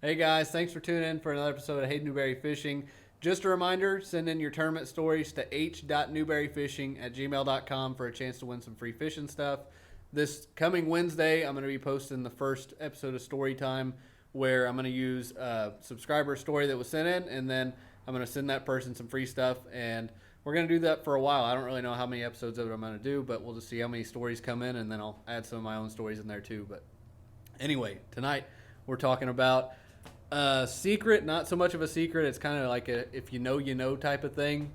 Hey guys, thanks for tuning in for another episode of Hey Newberry Fishing. Just a reminder, send in your tournament stories to h.newberryfishing@gmail.com for a chance to win some free fishing stuff. This coming Wednesday, I'm going to be posting the first episode of Story Time where I'm going to use a subscriber story that was sent in, and then I'm going to send that person some free stuff, and we're going to do that for a while. I don't really know how many episodes of it I'm going to do, but we'll just see how many stories come in, and then I'll add some of my own stories in there too. But anyway, tonight we're talking about secret, not so much of a secret. It's kind of like a if you know type of thing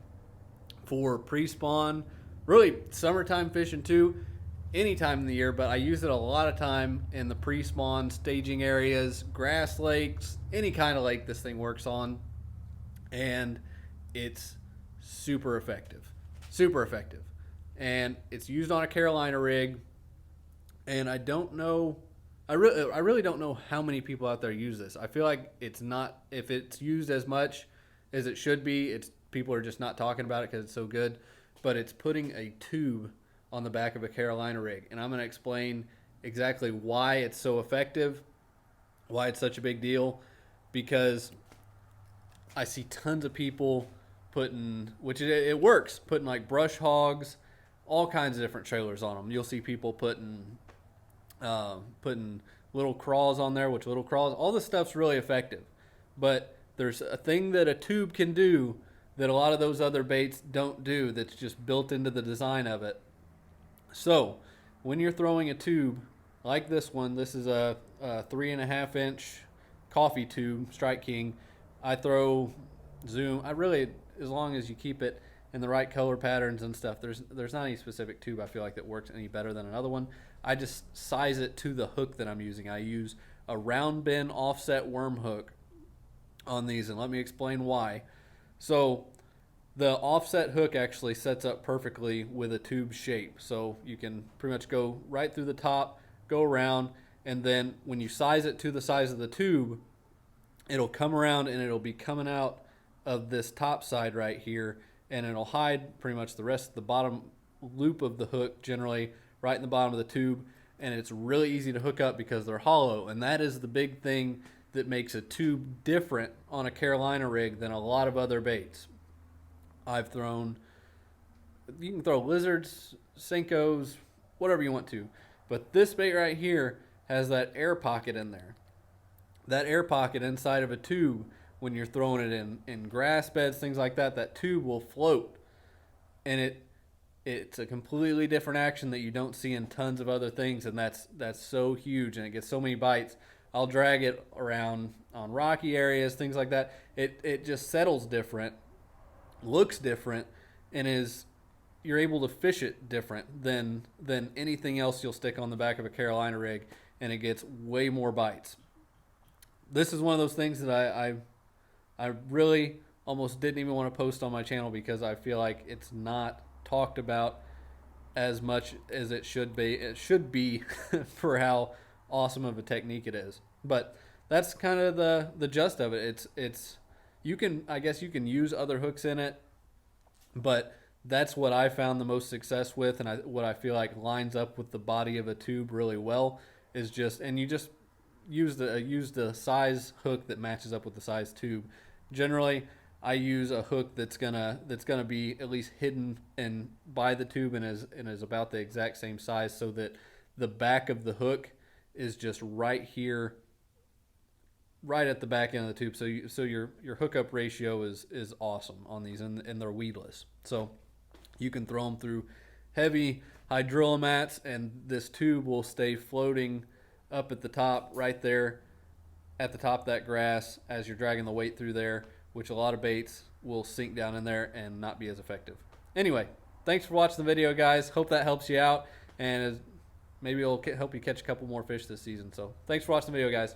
for pre-spawn. Really, summertime fishing too, any time in the year, but I use it a lot of time in the pre-spawn staging areas, grass lakes, any kind of lake this thing works on, and it's super effective. Super effective. And it's used on a Carolina rig, and I don't know I really don't know how many people out there use this. I feel like it's not, if it's used as much as it should be, it's people are just not talking about it because it's so good. But it's putting a tube on the back of a Carolina rig, and I'm going to explain exactly why it's so effective, why it's such a big deal, because I see tons of people putting, which it works, putting like brush hogs, all kinds of different trailers on them. You'll see people putting little craws on there, which little craws, all this stuff's really effective. But there's a thing that a tube can do that a lot of those other baits don't do that's just built into the design of it. So when you're throwing a tube like this one, this is a 3.5-inch coffee tube, Strike King. I throw zoom. I really, as long as you keep it in the right color patterns and stuff, there's not any specific tube I feel like that works any better than another one. I just size it to the hook that I'm using. I use a round bend offset worm hook on these, and let me explain why. So the offset hook actually sets up perfectly with a tube shape. So you can pretty much go right through the top, go around, and then when you size it to the size of the tube, it'll come around and it'll be coming out of this top side right here, and it'll hide pretty much the rest of the bottom loop of the hook generally right in the bottom of the tube, and it's really easy to hook up because they're hollow. And that is the big thing that makes a tube different on a Carolina rig than a lot of other baits. I've thrown, you can throw lizards, Senkos, whatever you want to, but this bait right here has that air pocket in there. That air pocket inside of a tube, when you're throwing it in grass beds, things like that, that tube will float, and it's a completely different action that you don't see in tons of other things, and that's so huge, and it gets so many bites. I'll drag it around on rocky areas, things like that. It just settles different, looks different, and you're able to fish it different than anything else you'll stick on the back of a Carolina rig, and it gets way more bites. This is one of those things that I really almost didn't even want to post on my channel because I feel like it's not talked about as much as it should be. It should be for how awesome of a technique it is. But that's kind of the gist of it. It's you can, I guess you can use other hooks in it, but that's what I found the most success with, and what I feel like lines up with the body of a tube really well is just, and you just use the size hook that matches up with the size tube. Generally, I use a hook that's gonna be at least hidden and by the tube and is about the exact same size, so that the back of the hook is just right here, right at the back end of the tube. So your hookup ratio is awesome on these, and they're weedless. So you can throw them through heavy hydrolomats, and this tube will stay floating up at the top, right there at the top of that grass as you're dragging the weight through there, which a lot of baits will sink down in there and not be as effective. Anyway, thanks for watching the video, guys. Hope that helps you out, and maybe it'll help you catch a couple more fish this season. So thanks for watching the video, guys.